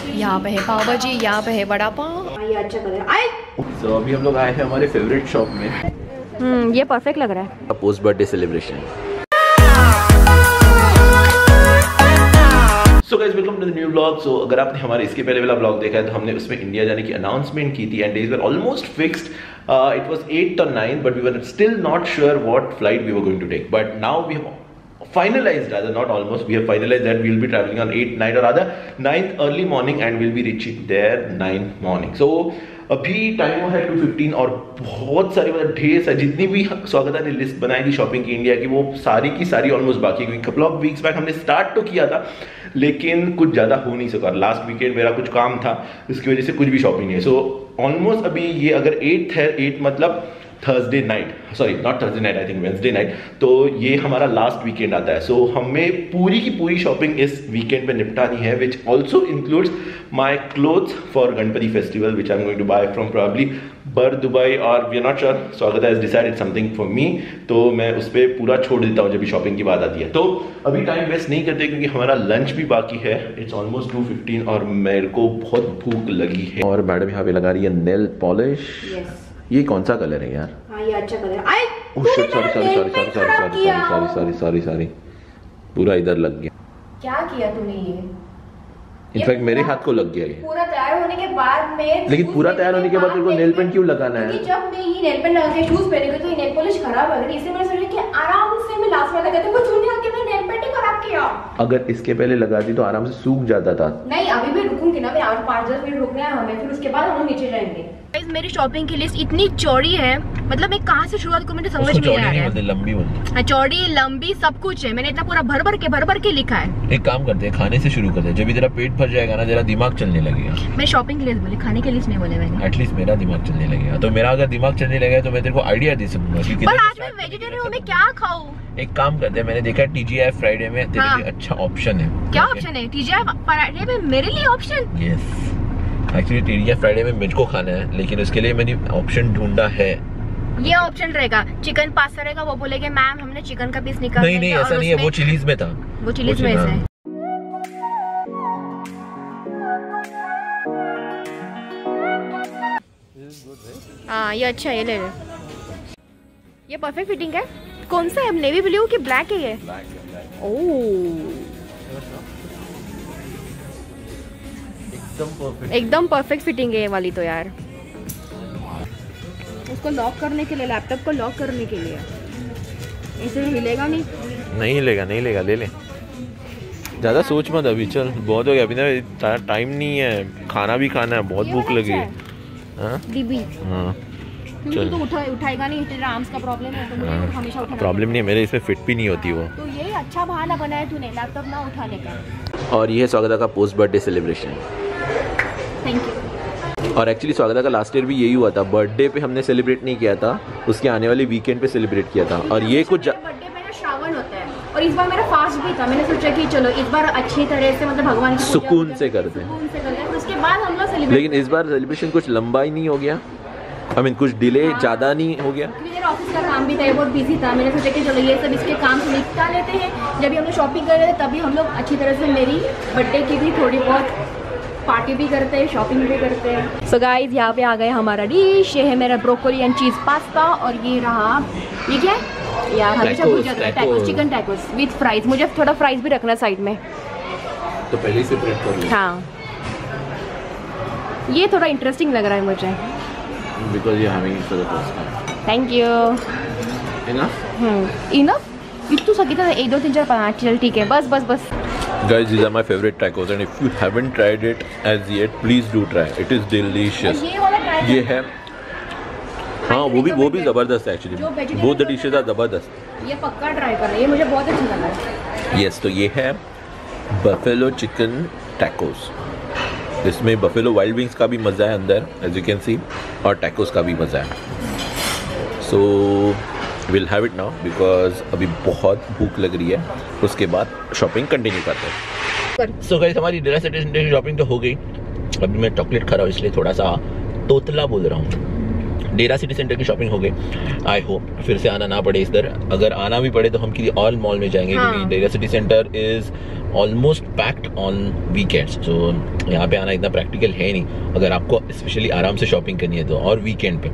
यहाँ पे है पाव भाजी, यहाँ पे है वड़ा पाव। ये अच्छा कलर आए। तो अभी हम लोग आए हैं हमारे फेवरेट शॉप में। ये परफेक्ट लग रहा है। Post birthday celebration. So guys welcome to the new vlog. सो अगर आपने हमारे इसके पहले वाला व्लॉग देखा है तो हमने उसमें इंडिया जाने की अनाउंसमेंट की थी and days were almost fixed. It was 8th or 9th, but we were still not sure what flight we were going to take. But now we have finalized, rather not almost, we have finalized that we will be traveling on 8th night or rather 9th early morning and we'll be reaching there 9th morning. So अभी time हुआ है 2:15 और बहुत सारी मतलब ढेर सारी जितनी भी स्वागता ने लिस्ट बनाई थी शॉपिंग की इंडिया की वो सारी की सारी ऑलमोस्ट बाकी, क्योंकि कपल ऑफ वीक्स बैक हमने स्टार्ट तो किया था लेकिन कुछ ज़्यादा हो नहीं सका. लास्ट वीकेंड मेरा कुछ काम था इसकी वजह से कुछ भी शॉपिंग नहीं है. सो ऑलमोस्ट अभी ये अगर 8th है, 8 मतलब Thursday night, sorry not Thursday night, I think Wednesday night, तो ये हमारा लास्ट वीकेंड आता है. सो हमें पूरी की पूरी शॉपिंग इस वीकेंड पे निपटानी है, which also includes my clothes for Ganpati festival which I am going to buy from probably Bur Dubai और we are not sure. Swagat has decided something for me, तो मैं उस पर पूरा छोड़ देता हूँ जब भी शॉपिंग की बात आती है. तो अभी टाइम वेस्ट नहीं करते क्योंकि हमारा लंच भी बाकी है. इट्स ऑलमोस्ट 2:15 और मेरे को बहुत भूख लगी है. और मैडम यहाँ पे लगा रही है नेल पॉलिश. ये कौन सा कलर है यार? हाँ ये अच्छा कलर है. सॉरी पूरा इधर लग गया. क्या किया तूने? ये इनफैक्ट मेरे हाथ को लग गया ये. पूरा तैयार होने के बाद में, लेकिन पूरा तैयार होने के बाद तेरे को नेल पेंट क्यों लगाना है? जब मैं ये नेल पेंट लगा के शूज पहने गई तो ये नेल पॉलिश खराब लग रही है, इसलिए मैंने सोचा कि आराम से मैं लास्ट में लगाती हूं. कुछ नहीं आके मैं नेल पेंट ही खराब किया. अगर इसके पहले लगाती तो आराम से सूख जाता था. नहीं अभी मैं रुकूंगी ना, मैं 5-10 मिनट रुकना है हमें, फिर उसके बाद हम नीचे जाएंगे. मेरी शॉपिंग की लिस्ट इतनी चौड़ी है, मतलब मैं कहाँ से शुरुआत करूँ मुझे समझ नहीं आ रहा है. लंबी बोलते, चौड़ी लंबी सब कुछ है. मैंने इतना पूरा भर भर के लिखा है. एक काम करते हैं, खाने से शुरू करते हैं. जब भी तेरा पेट भर जाएगा ना तेरा दिमाग चलने लगेगा. मैं शॉपिंग की लिस्ट बोली, खाने की लिस्ट नहीं बोले मैंने. एटलीस्ट मेरा दिमाग चलने लगेगा. तो मेरा अगर दिमाग चलने लगेगा तो मैं तेरे को आइडिया दे सकूंगा. पर आज मैं वेजिटेरियन हूँ, मैं क्या खाऊं? एक काम करते हैं, मैंने देखा है TGI फ्राइडे में तेरे लिए अच्छा ऑप्शन है. क्या ऑप्शन है TGI फ्राइडे में मेरे लिए option? Yes actually TGI Friday में मुझको खाना है, लेकिन उसके लिए मैंने ऑप्शन ढूंढा है. ये ऑप्शन रहेगा चिकन पास्ता रहेगा. वो बोलेगे मैम हमने चिकन का पीस निकाल. नहीं ऐसा नहीं है, वो चिलीज में था. वो चिलीज में ऐसा है. हाँ ये अच्छा है, ये ले ले. ये परफेक्ट फिटिंग है. कौन सा है? नेवी ब्लू कि ब्लैक है ये? ओह एकदम परफेक्ट फिटिंग है ये वाली तो यार. उसको लॉक करने के लिए, लैपटॉप को लॉक करने के लिए. इसे हिलेगा नहीं हिलेगा. ले ले. ज़्यादा सोच मत अभी, चल बहुत हो गया अभी ना, टाइम नहीं है, खाना भी खाना है, बहुत भूख लगी है. हाँ चल तो उठाएगा नहीं, तेरा आर्म्स का प्रॉब्लम है तो मुझे हमेशा उठाना. प्रॉब्लम नहीं है, मेरे इसमें फिट भी नहीं होती वो. तो ये अच्छा बहाना बनाया तूने लैपटॉप ना उठाने का. और ये है स्वागता का post birthday celebration. Thank you. और एक्चुअली स्वागता का लास्ट ईयर भी यही हुआ था. बर्थडे पे हमने सेलिब्रेट नहीं किया था, उसके आने वाले वीकेंड पे सेलिब्रेट किया था. और ये कुछ बर्थडे पे ना श्रावण होता है और इस बार मेरा फास्ट भी था. मैंने सोचा कि चलो इस बार अच्छी तरह से मतलब भगवान की सुकून से करते हैं. उसके बाद हम लोग सेलिब्रेट. लेकिन इस बार सेलिब्रेशन कुछ लंबा ही नहीं हो गया. आई मीन कुछ डिले ज़्यादा नहीं हो गया. मेरा ऑफिस का काम भी था, ये बहुत बिजी था. मैंने सोचा कि चलो ये सब इसके काम से निपटा लेते हैं. जब भी हम लोग शॉपिंग कर रहे थे तभी हम लोग अच्छी तरह से मेरी बर्थडे की भी थोड़ी बहुत पार्टी भी करते हैं, शॉपिंग भी करते हैं. सो गाइस यहाँ पे आ गया हमारा डिश. ये है मेरा ब्रोकोली एंड चीज़ पास्ता और ये रहा, ये क्या है यार? हमेशा भूल जाता है. Tacos, chicken tacos with fries. मुझे थोड़ा फ्राइज भी रखना साइड में, तो पहले ही सेपरेट कर लो. हाँ ये थोड़ा इंटरेस्टिंग लग रहा है मुझे. Because you're having it for the first time. Thank you. Enough? Enough? इतना सकी था 1 2 3 4 5. चल ठीक है, बस. Guys, these are my favorite tacos and if you haven't tried it as yet, please do try. It is delicious. ये है, हाँ वो भी ज़बरदस्त है actually. Both the dishes are ज़बरदस्त. ये पक्का ट्राई कर रहे हैं, ये मुझे बहुत अच्छा लगा है. Yes, तो ये है बफेलो चिकन टैकोस. इसमें बफेलो वाइल्ड विंग्स का भी मज़ा है अंदर एज यू कैन सी, और टैकोस का भी मज़ा है. So will have it now because अभी बहुत भूख लग रही है. उसके बाद शॉपिंग कंटिन्यू करते हैं. सो गाइस हमारी डिनर सेटिस्फैक्शन शॉपिंग तो हो गई. अभी मैं चॉकलेट खा रहा हूँ इसलिए थोड़ा सा तोतला बोल रहा हूँ. डेरा सिटी सेंटर की शॉपिंग हो गई। आई होप फिर से आना ना पड़े इधर, अगर आना भी पड़े तो हम किसी और मॉल में जाएंगे, क्योंकि Deira city centre is almost packed on weekends. तो यहाँ पे आना इतना प्रैक्टिकल है नहीं अगर आपको स्पेशली आराम से शॉपिंग करनी है तो, और वीकेंड पे।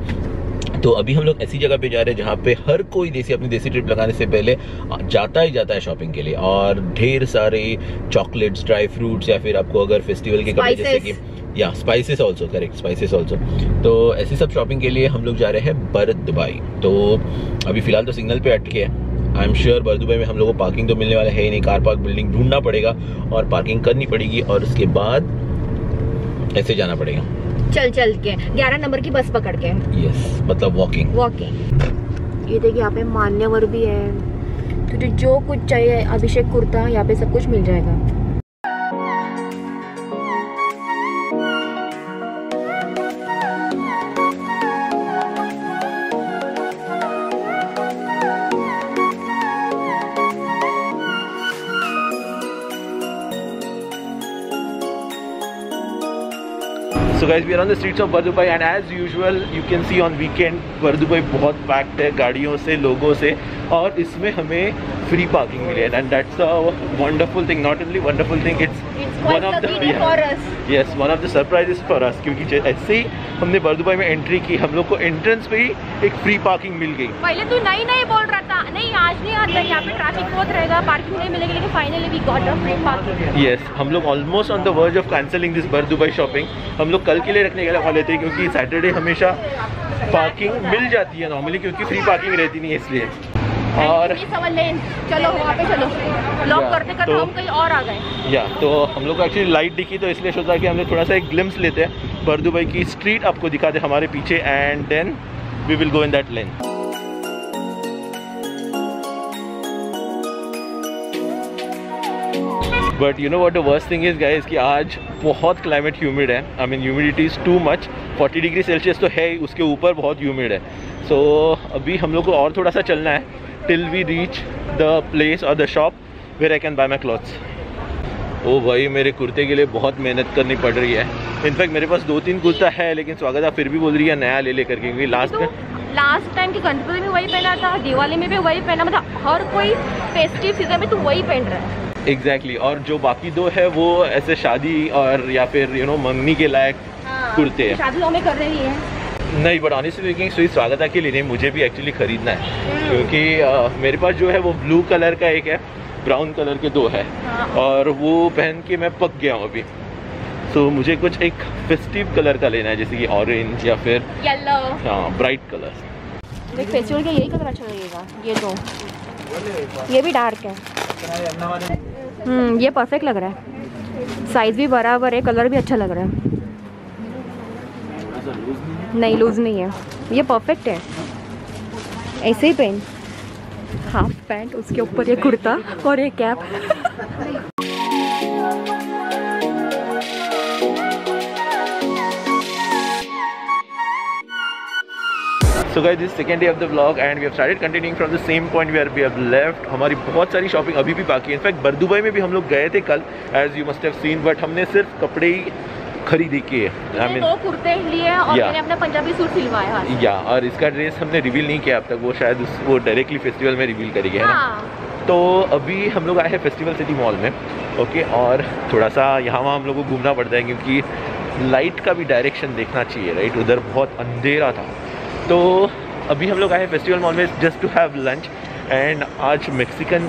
तो अभी हम लोग ऐसी जगह पे जा रहे हैं जहाँ पे हर कोई अपनी देसी ट्रिप लगाने से पहले जाता है शॉपिंग के लिए, और ढेर सारे चॉकलेट्स, ड्राई फ्रूट्स, या फिर आपको अगर फेस्टिवल के कपड़े जैसे कि या spices also, correct, spices also. तो ऐसे सब शॉपिंग के लिए हम लोग जा रहे हैं बर दुबई। तो अभी फिलहाल तो सिग्नल पे अटके हैं। आई एम श्योर बर दुबई में हम लोग को पार्किंग तो मिलने वाला है ही नहीं, कार पार्क बिल्डिंग ढूंढना पड़ेगा और पार्किंग करनी पड़ेगी, और उसके बाद ऐसे जाना पड़ेगा चल के 11 नंबर की बस पकड़ के। यस, मतलब वॉकिंग। ये देखिए यहाँ पे मान्यवर भी है, तुझे जो कुछ चाहिए अभिषेक कुर्ता, यहाँ पे सब कुछ मिल जाएगा। So guys, we are on the streets of Bar Dubai and as usual you can see on weekend Bar Dubai बहुत पैक्ड है गाड़ियों से, लोगों से, और इसमें हमें फ्री पार्किंग मिले and that's a wonderful thing. Not only wonderful thing, it's one of the surprises for us, क्योंकि ऐसे ही हमने बर दुबई में एंट्री की, हम लोग को एंट्रेंस पे ही एक फ्री पार्किंग मिल गई। पहले तो नहीं बोल रहा था, नहीं आज नहीं आता, यहाँ पे ट्रैफिक बहुत रहेगा, पार्किंग नहीं मिलेगी, लेकिन finally we got a free parking. Yes, हम लोग almost on the verge of cancelling this Bur Dubai shopping. हम लोग कल के लिए रखने के लिए वाले थे, क्योंकि सैटरडे हमेशा पार्किंग मिल जाती है नॉर्मली, क्योंकि फ्री पार्किंग रहती नहीं है इसलिए। और चलो वहाँ पे चलो, लॉक करते करते हम कहीं और आ गए। या तो हम लोग को एक्चुअली लाइट दिखी, तो इसलिए सोचा कि हम लोग थोड़ा सा एक ग्लिम्स लेते हैं, बर दुबई की स्ट्रीट आपको दिखाते हमारे पीछे, and then we will go in that lane. But you know what the worst thing is guys, कि आज बहुत क्लाइमेट ह्यूमिड है। I mean humidity is too much, 40 degree Celsius तो है ही, उसके ऊपर बहुत ह्यूमिड है। सो अभी हम लोग को और थोड़ा सा चलना है till we reach the place or the shop where I can buy my clothes. ओ भाई, मेरे कुर्ते के लिए बहुत मेहनत करनी पड़ रही है। इनफैक्ट मेरे पास 2-3 कुर्ता है, लेकिन स्वागता फिर भी बोल रही है नया ले करके, क्योंकि लास्ट टाइम की गणपति में वही पहना था, दिवाली में भी वही पहना, मतलब हर कोई फेस्टिव सीजन में तो वही पहन रहा है। एग्जैक्टली, और जो बाकी दो है वो ऐसे शादी और या फिर यू नो मंगनी के लायक कुर्ते हैं, शादियों में कर रही है। नहीं, बट ऑनेस्टली स्पीकिंग सुई स्वागता के लिए नहीं, मुझे भी एक्चुअली खरीदना है, क्योंकि मेरे पास जो है वो ब्लू कलर का एक है, ब्राउन कलर के 2 है, और वो पहन के मैं पक गया हूँ अभी। सो मुझे कुछ एक फेस्टिव कलर का लेना है, जैसे कि ऑरेंज या फिर येलो, हाँ ब्राइट कलर। देख फेस्टिवल का यही कलर अच्छा लगेगा, ये 2, ये भी डार्क है। ये परफेक्ट लग रहा है, साइज भी बराबर है, कलर भी अच्छा लग रहा है। नहीं, लूज नहीं है, ये परफेक्ट है। ऐसे ही पहन, हाफ पैंट, उसके ऊपर ये कुर्ता और ये cap. So guys, this is second day of the vlog and we have started continuing from the same point where we have left. हमारी बहुत सारी शॉपिंग अभी भी बाकी है। इनफैक्ट बर दुबई में भी हम लोग गए थे कल, as you must have seen, but हमने सिर्फ कपड़े ही खरीदी किए। I mean, 2 कुर्ते लिए और मैंने अपना पंजाबी सूट सिलवाया है। या, और इसका ड्रेस हमने रिवील नहीं किया अब तक, वो शायद वो डायरेक्टली फेस्टिवल में रिवील करेंगे, है ना। तो अभी हम लोग आए हैं फेस्टिवल सिटी मॉल में, ओके, और थोड़ा सा यहाँ वहाँ हम लोग को घूमना पड़ता है, क्योंकि लाइट का भी डायरेक्शन देखना चाहिए, राइट। उधर बहुत अंधेरा था, तो अभी हम लोग आए हैं फेस्टिवल मॉल में just to have lunch. And आज मैक्सिकन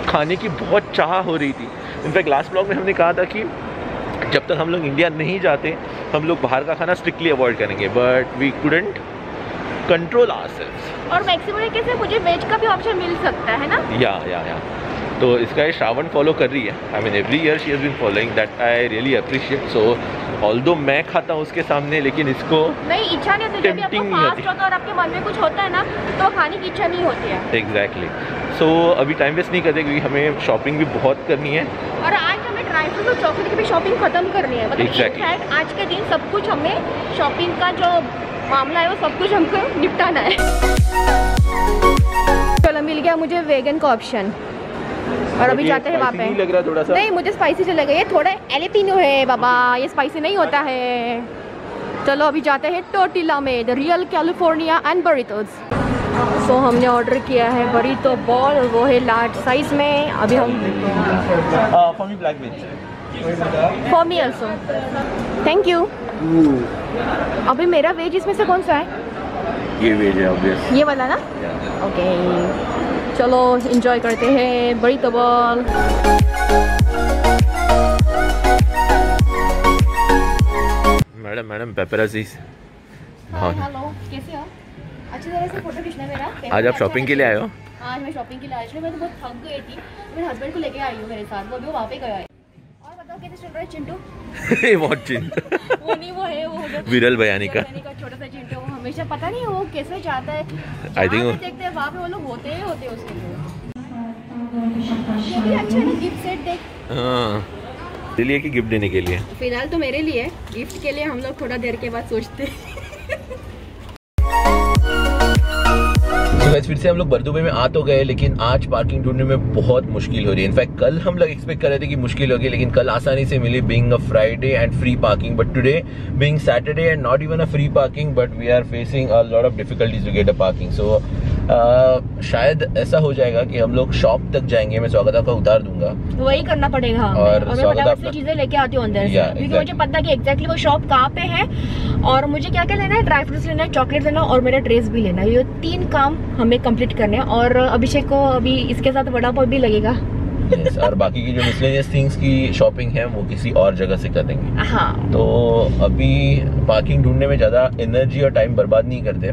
खाने की बहुत चाह हो रही थी। इनफैक्ट लास्ट ब्लॉग में हमने कहा था कि जब तक हम लोग इंडिया नहीं जाते हम लोग बाहर का खाना स्ट्रिक्टली अवॉइड करेंगे, but we couldn't control ourselves. और मैक्सिमम कैसे मुझे वेज का भी ऑप्शन मिल सकता है ना। या तो इसका ये श्रावण फॉलो कर रही है। I mean every year she has been following, that I really appreciate. So although मैं खाता हूँ उसके सामने, लेकिन इसको नहीं, इच्छा नहीं होती। जब आपको फास्ट होता है और आपके मन में कुछ होता है ना, तो खाने की इच्छा नहीं होती है। एग्जैक्टली। सो अभी टाइम वेस्ट नहीं करते, क्योंकि हमें शॉपिंग भी बहुत करनी है, और आज हमें ड्राई फ्रूट और चॉकलेट की भी शॉपिंग खत्म करनी है। मतलब exactly. आज के दिन सब कुछ हमें शॉपिंग का जो मामला है वो सब कुछ हमको निपटाना है। चलो, मिल गया मुझे वेगन का ऑप्शन, और अभी जाते हैं वहाँ पे। लग रहा थोड़ा सा, नहीं मुझे स्पाइसी से लगा, ये थोड़ा एलेपिनो है बाबा, ये स्पाइसी नहीं होता है। चलो अभी जाते हैं टोर्टिला में, द रियल कैलिफोर्निया एंड बरीतोस। सो हमने ऑर्डर किया है बरीतो बॉल, वो है लार्ज साइज में। अभी हम for me also, thank you. अभी मेरा वेज इसमें से कौन सा है? ये वेज है ऑब्वियस, ये वाला ना। ओके चलो एंजॉय करते हैं बरीतो बॉल। Madam paparazzi. हेलो, कैसे हो? अच्छी तरह से फोटो खींचना मेरा। आज आप शॉपिंग के लिए आए हो? आज मैं शॉपिंग के लिए आई थी, मैं तो बहुत थक गई थी। मेरे हस्बैंड को लेके आई हूँ मेरे साथ, वो अभी वहाँ पे गया है। और बताओ कैसे चल रहा है चिंटू? बहुत चिंटू वो नहीं, वो है वो विरल बयानी का छोटा सा चिंटू। वो हमेशा पता नहीं वो कैसे जाता है, आई थिंक देखते हैं वहाँ पे वो लोग होते ही होते हैं उसके लिए। अच्छा है ना, गिफ्ट सेट देख। हाँ, इसलिए कि गिफ्ट देने के लिए। फिलहाल तो मेरे लिए, गिफ्ट के लिए हम लोग थोड़ा देर के बाद सोचते हैं। फिर से हम लोग बरदुबई में आ तो गए, लेकिन आज पार्किंग ढूंढने में बहुत मुश्किल हो रही है। इनफैक्ट कल हम लोग एक्सपेक्ट कर रहे थे कि मुश्किल होगी, लेकिन कल आसानी से मिली, being a Friday and free parking. But today being Saturday and not even a free parking, but we are facing a lot of difficulties to get a parking. So शायद ऐसा हो जाएगा कि हम लोग शॉप तक जाएंगे, मैं स्वागता का उतार दूंगा, वही करना पड़ेगा। और मैं फटाफट से चीजें लेके आती हूँ अंदर से, क्योंकि मुझे पता है कि एग्जैक्टली वो शॉप कहाँ पे है और मुझे क्या क्या लेना है। ड्राई फ्रूट्स लेना है, चॉकलेट लेना और मेरा ड्रेस भी लेना है। ये 3 काम हमें कंप्लीट करने हैं। और अभिषेक को अभी इसके साथ वड़ा पाव भी लगेगा। yes, और बाकी की जो मिसलेनियस थिंग्स की शॉपिंग है वो किसी और जगह से कर देंगे। हाँ, तो अभी पार्किंग ढूंढने में ज्यादा एनर्जी और टाइम बर्बाद नहीं करते।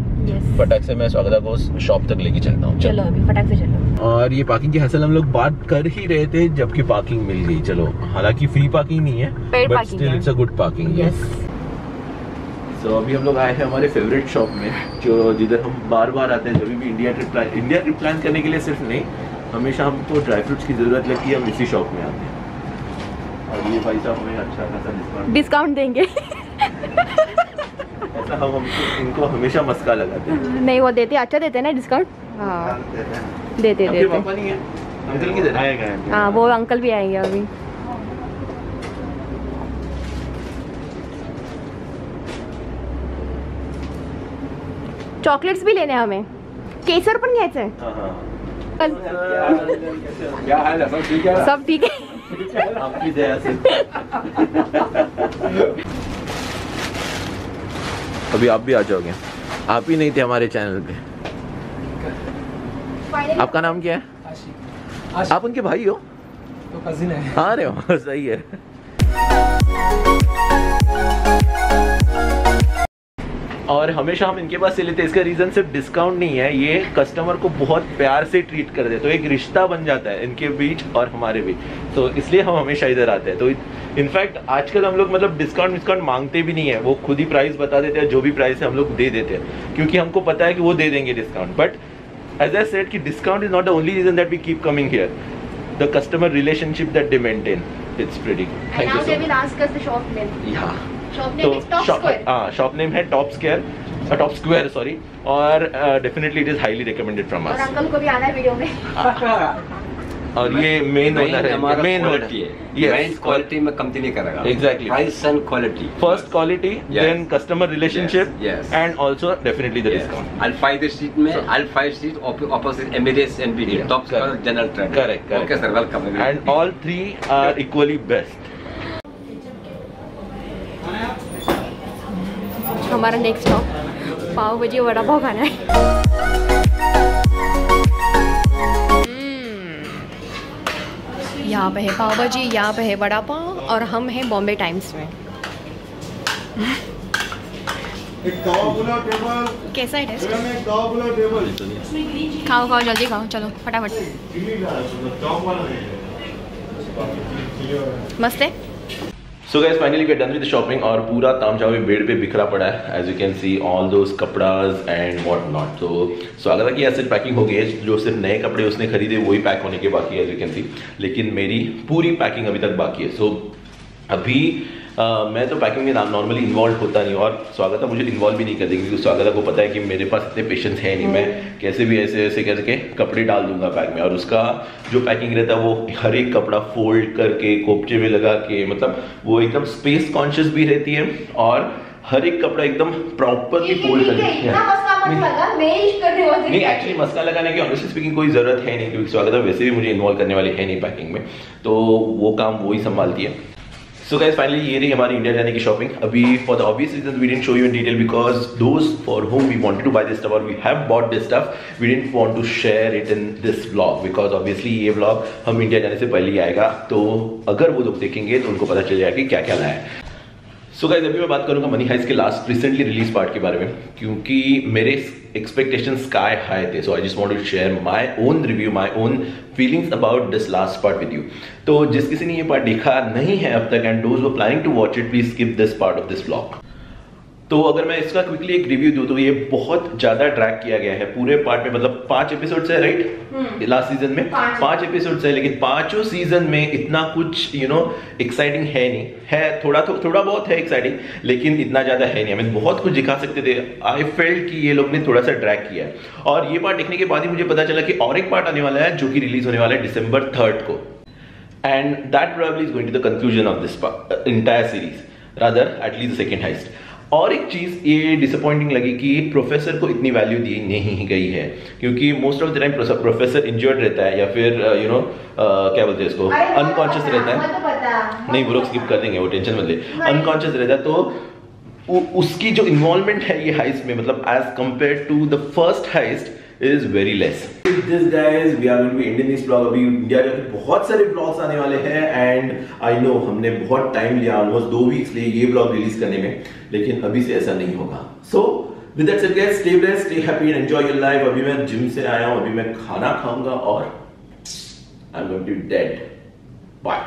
फटाक से मैं स्वागता को शॉप तक लेके चलता हूँ। चलो अभी फटाक से चलो। और ये पार्किंग की हासिल हम लोग बात कर ही रहे थे जबकि पार्किंग मिल गई। चलो, हालांकि फ्री पार्किंग नहीं है, but still it's a good parking. So अभी हम लोग आए हैं हमारे फेवरेट शॉप में, जो जिधर हम बार बार आते हैं। जब भी इंडिया ट्रिप प्लान करने के लिए सिर्फ नहीं, हमेशा हमको ड्राई फ्रूट्स की जरूरत लगती है, हम इसी शॉप में आते हैं। और ये भाई साहब हमें अच्छा खासा डिस्काउंट देंगे। ऐसा हम इनको हमेशा मस्का लगाते हैं। नहीं, वो देते, अच्छा देते ना डिस्काउंट। हाँ देते। पापा नहीं है, अंकल की आएगा। हाँ, वो अंकल भी आएंगे अभी। चॉकलेट्स भी लेने हमें, केसर पण घ्यायचंय। क्या हाल है? सब ठीक है? सब ठीक है, आपकी दया से। अभी आप भी आ जाओगे, आप ही नहीं थे हमारे चैनल पे। आपका नाम क्या है? आप उनके भाई हो? तो कजिन है। हाँ रहे हो, सही है। और हमेशा हम इनके पास से लेते हैं। इसका रीज़न सिर्फ डिस्काउंट नहीं है, ये कस्टमर को बहुत प्यार से ट्रीट कर दे, तो एक रिश्ता बन जाता है इनके बीच और हमारे बीच। तो इसलिए हम हमेशा इधर आते हैं। तो इनफैक्ट आजकल हम लोग मतलब डिस्काउंट मांगते भी नहीं है, वो खुद ही प्राइस बता देते हैं, जो भी प्राइस है हम लोग दे देते हैं, क्योंकि हमको पता है कि वो दे देंगे discount. But as I said कि discount is not the only reason that we keep coming here, the customer relationship that they maintain, it's pretty good. Thank you so much. Shop name है top square sorry, और definitely it is highly recommended from us. और uncle को भी आना है video में। और ये मेन ओनर है, मेन क्वालिटी है, ये क्वालिटी में कमती नहीं करेगा। Exactly, price and quality, first quality, then customer relationship, and also definitely the discount. I'll find the seat में, I'll find seat opposite Emirates NBD, top general track. Correct. Okay sir, welcome. And all three are equally best. हमारा next stop पाव भाजी वड़ा पाव खाना है। यहाँ पे है पाव भाजी, यहाँ पे है वड़ा पाव, और हम हैं बॉम्बे टाइम्स में। कैसा है टेस्ट? खाओ जल्दी खाओ, चलो फटाफट। मस्त है। So guys, finally we are done with the shopping और पूरा तामझाम बेड पे बिखरा पड़ा है, as you can see all those कपड़ास and what not। तो स्वागत की ऐसे पैकिंग हो गई है, जो सिर्फ नए कपड़े उसने खरीदे वही पैक होने के बाकी है, as you can see, लेकिन मेरी पूरी पैकिंग अभी तक बाकी है। So अभी मैं तो पैकिंग में नॉर्मली इन्वॉल्व होता नहीं, और स्वागता मुझे इन्वॉल्व भी नहीं कर देगी, क्योंकि स्वागता को पता है कि मेरे पास इतने पेशेंस है नहीं, मैं कैसे भी ऐसे कैसे कपड़े डाल दूंगा बैग में। और उसका जो पैकिंग रहता है वो हर एक कपड़ा फोल्ड करके कोपचे में लगा के, मतलब वो एकदम स्पेस कॉन्शियस भी रहती है और हर एक कपड़ा एकदम प्रॉपरली फोल्ड करके नहीं, एक्चुअली मस्का लगाने की ऑनेस्टली स्पीकिंग कोई जरूरत है नहीं, क्योंकि स्वागत वैसे भी मुझे इन्वॉल्व करने वाली है नहीं पैकिंग में, तो वो काम वो ही संभालती है। सो गाइस फाइनली ये रही हमारी इंडिया जाने की शॉपिंग। अभी for the obvious reason we didn't show you in detail because those for home we wanted to buy this stuff और we have bought this stuff we didn't want to share it in this vlog because obviously ये vlog हम India जाने से पहले ही आएगा, तो अगर वो लोग देखेंगे तो उनको पता चल जाएगा कि क्या क्या लाया है। सो गाइस अभी मैं बात करूंगा मनी हाइस्ट के लास्ट रिसेंटली रिलीज पार्ट के बारे में, क्योंकि मेरे एक्सपेक्टेशंस स्काई हाई थे। So I just want to share my own review, my own feelings about this last part with you. तो जिस किसी ने ये पार्ट देखा नहीं है अब तक and those were planning to watch it, please skip this part of this vlog. तो अगर मैं इसका क्विकली एक रिव्यू दूं तो ये बहुत ज्यादा ट्रैक किया गया है पूरे पार्ट में, मतलब 5 एपिसोड्स है राइट लास्ट सीजन में, 5 एपिसोड्स है, लेकिन 5 सीजन में इतना कुछ एक्साइटिंग है नहीं, है थोड़ा बहुत है एक्साइटिंग, लेकिन इतना ज्यादा है नहीं। हमें बहुत कुछ दिखा सकते थे। आई फेल्ट कि ये लोग ने थोड़ा सा ड्रैग किया है, और ये पार्ट देखने के बाद ही मुझे पता चला कि और एक पार्ट आने वाला है जो कि रिलीज होने वाला है December 3rd को, and that probably is going to the conclusion of this entire series, rather at least the second heist. और एक चीज ये डिसअपॉइंटिंग लगी कि प्रोफेसर को इतनी वैल्यू दी नहीं गई है, क्योंकि most of the time professor injured रहता है या फिर क्या बोलते हैं इसको, अनकॉन्शियस रहता है। नहीं वो लोग स्किप कर देंगे, वो टेंशन मत ले, अनकॉन्शियस रहता है, तो उसकी जो इन्वॉल्वमेंट है ये हाइस्ट में, मतलब as compare to the first heist is very less. This guys, we are going to be ending this vlog. अभी इंडिया के बहुत सारे vlogs आने वाले हैं and I know हमने बहुत टाइम लिया, almost 2 weeks लिए ये vlog रिलीज करने में, लेकिन अभी से ऐसा नहीं होगा। So with that said guys, stay blessed, stay happy and enjoy your life। अभी मैं जिम से आया हूँ, अभी मैं खाना खाऊंगा और I'm going to be dead. Bye.